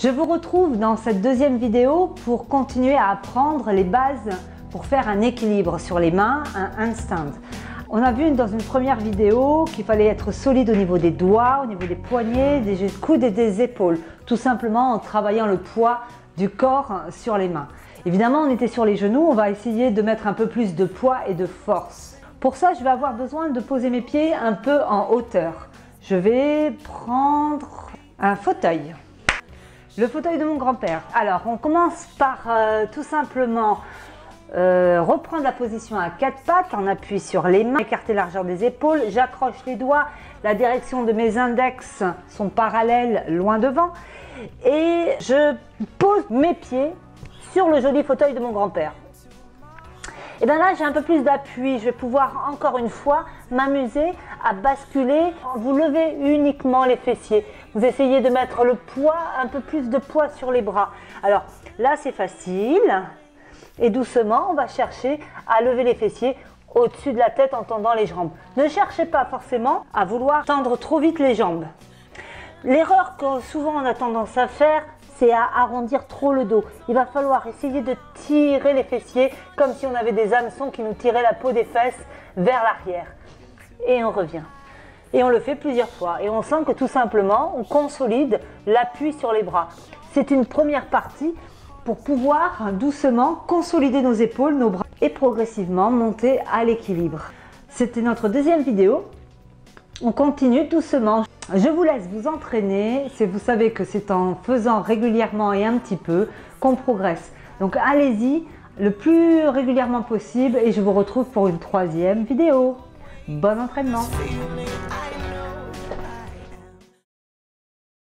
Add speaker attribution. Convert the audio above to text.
Speaker 1: Je vous retrouve dans cette deuxième vidéo pour continuer à apprendre les bases pour faire un équilibre sur les mains, un handstand. On a vu dans une première vidéo qu'il fallait être solide au niveau des doigts, au niveau des poignets, des coudes et des épaules, tout simplement en travaillant le poids du corps sur les mains. Évidemment, on était sur les genoux, on va essayer de mettre un peu plus de poids et de force. Pour ça, je vais avoir besoin de poser mes pieds un peu en hauteur. Je vais prendre un fauteuil. Le fauteuil de mon grand-père. Alors, on commence par tout simplement reprendre la position à quatre pattes, en appui sur les mains, écarter la largeur des épaules, j'accroche les doigts, la direction de mes index sont parallèles loin devant et je pose mes pieds sur le joli fauteuil de mon grand-père. Et bien là, j'ai un peu plus d'appui, je vais pouvoir encore une fois m'amuser à basculer. Vous levez uniquement les fessiers, vous essayez de mettre le poids, un peu plus de poids sur les bras. Alors là, c'est facile et doucement, on va chercher à lever les fessiers au-dessus de la tête en tendant les jambes. Ne cherchez pas forcément à vouloir tendre trop vite les jambes. L'erreur que souvent on a tendance à faire, c'est à arrondir trop le dos. Il va falloir essayer de tirer les fessiers comme si on avait des hameçons qui nous tiraient la peau des fesses vers l'arrière. Et on revient. Et on le fait plusieurs fois. Et on sent que tout simplement, on consolide l'appui sur les bras. C'est une première partie pour pouvoir doucement consolider nos épaules, nos bras et progressivement monter à l'équilibre. C'était notre deuxième vidéo. On continue doucement. Je vous laisse vous entraîner. Vous savez que c'est en faisant régulièrement et un petit peu qu'on progresse. Donc allez-y le plus régulièrement possible et je vous retrouve pour une troisième vidéo. Bon entraînement!